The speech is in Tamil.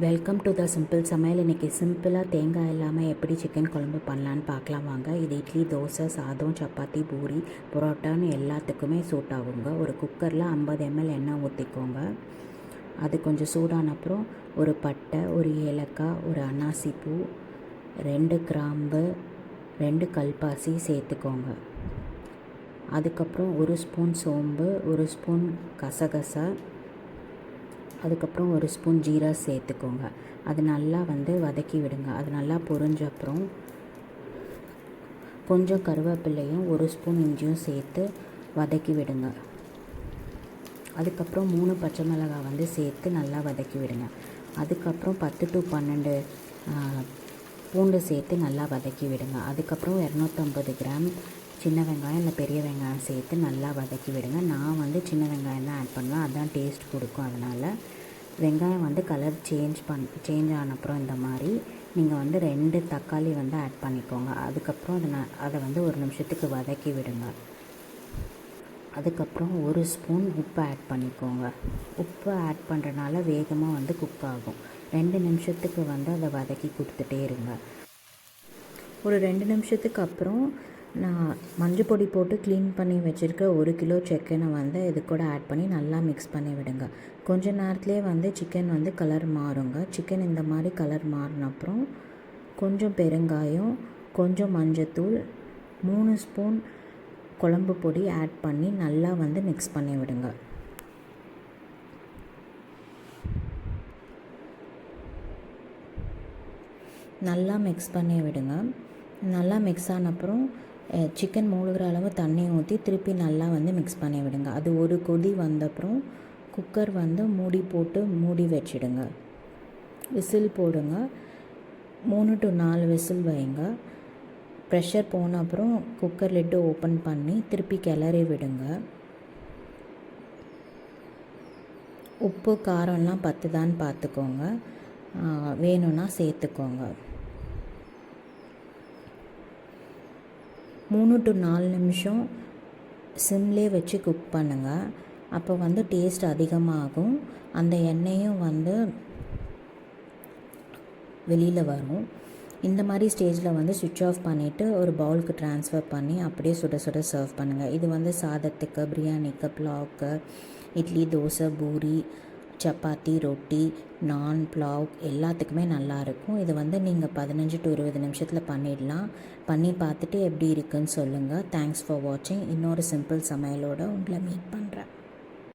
வெல்கம் டு த சிம்பிள் சமையல். இன்றைக்கி சிம்பிளாக தேங்காய் இல்லாமல் எப்படி சிக்கன் குழம்பு பண்ணலான்னு பார்க்கலாம் வாங்க. இது இட்லி, தோசை, சாதம், சப்பாத்தி, பூரி, புரோட்டான்னு எல்லாத்துக்குமே சூட் ஆகுங்க. ஒரு குக்கரில் 50 ml எண்ணெய் ஊற்றிக்கோங்க. அது கொஞ்சம் சூடான அப்புறம் ஒரு பட்டை, ஒரு ஏலக்காய், ஒரு அன்னாசி பூ, 2 கிராம்பு, 2 கல்பாசி சேர்த்துக்கோங்க. அதுக்கப்புறம் 1 ஸ்பூன் சோம்பு, 1 ஸ்பூன் கசகசா, அதுக்கப்புறம் 1 ஸ்பூன் ஜீரா சேர்த்துக்கோங்க. அது நல்லா வதக்கி விடுங்க. அது நல்லா பொரிஞ்ச அப்புறம் கொஞ்சம் கருவேப்பிலையும் 1 ஸ்பூன் இஞ்சியும் சேர்த்து வதக்கி விடுங்க. அதுக்கப்புறம் 3 பச்சை மிளகாய் சேர்த்து நல்லா வதக்கி விடுங்க. அதுக்கப்புறம் 10 to 12 பூண்டு சேர்த்து நல்லா வதக்கி விடுங்க. அதுக்கப்புறம் 250 கிராம் சின்ன வெங்காயம் இல்லை பெரிய வெங்காயம் சேர்த்து நல்லா வதக்கி விடுங்க. நான் சின்ன வெங்காயம் தான் ஆட் பண்ணுவேன், அதுதான் டேஸ்ட் கொடுக்கும். அதனால் வெங்காயம் கலர் சேஞ்ச் ஆன அப்புறம் இந்த மாதிரி நீங்கள் 2 தக்காளி ஆட் பண்ணிக்கோங்க. அதுக்கப்புறம் அதை 1 நிமிஷத்துக்கு வதக்கி விடுங்க. அதுக்கப்புறம் 1 ஸ்பூன் உப்பு ஆட் பண்ணிக்கோங்க. உப்பு ஆட் பண்ணுறனால வேகமாக குக் ஆகும். 2 நிமிஷத்துக்கு அதை வதக்கி கொடுத்துட்டே இருங்க. ஒரு 2 நிமிஷத்துக்கு அப்புறம் நான் மஞ்சள் பொடி போட்டு க்ளீன் பண்ணி வச்சுருக்க 1 கிலோ சிக்கனை இது கூட ஆட் பண்ணி நல்லா மிக்ஸ் பண்ணி விடுங்க. கொஞ்ச நேரத்துலேயே சிக்கன் கலர் மாறுங்க. சிக்கன் இந்த மாதிரி கலர் மாறின அப்புறம் கொஞ்சம் பெருங்காயம், கொஞ்சம் மஞ்சத்தூள், 3 ஸ்பூன் குழம்பு பொடி ஆட் பண்ணி நல்லா மிக்ஸ் பண்ணி விடுங்க. நல்லா மிக்ஸ் பண்ணி விடுங்க. நல்லா மிக்ஸ் ஆன அப்புறம் சிக்கன் மூழ்கிற அளவு தண்ணி ஊற்றி திருப்பி நல்லா மிக்ஸ் பண்ணி விடுங்க. அது ஒரு கொதி வந்தப்புறம் குக்கர் மூடி போட்டு மூடி வச்சிடுங்க. விசில் போடுங்க. 3 to 4 விசில் வைங்க. ப்ரெஷர் போன அப்புறம் குக்கர் லிட்டு ஓப்பன் பண்ணி திருப்பி கிளறி விடுங்க. உப்பு காரம்லாம் பத்துதான்னு பார்த்துக்கோங்க. வேணும்னா சேர்த்துக்கோங்க. 3 to 4 நிமிஷம் சிம்லேயே வச்சு குக் பண்ணுங்கள். அப்போ டேஸ்ட் அதிகமாகும். அந்த எண்ணெயும் வெளியில் வரும். இந்த மாதிரி ஸ்டேஜில் ஸ்விட்ச் ஆஃப் பண்ணிவிட்டு ஒரு பவுலுக்கு ட்ரான்ஸ்ஃபர் பண்ணி அப்படியே சுட சுட சர்வ் பண்ணுங்கள். இது சாதத்துக்கு, பிரியாணிக்கு, புலாவுக்கு, இட்லி, தோசை, பூரி, சப்பாத்தி, ரொட்டி, நான், புலாவ் எல்லாத்துக்குமே நல்லாயிருக்கும். இது நீங்கள் 15 to 20 நிமிஷத்தில் பண்ணிடலாம். பண்ணி பார்த்துட்டு எப்படி இருக்குன்னு சொல்லுங்கள். தேங்க்ஸ் ஃபார் வாட்சிங். இன்னொரு சிம்பிள் சமையலோடு உங்களை மீட் பண்ணுறேன்.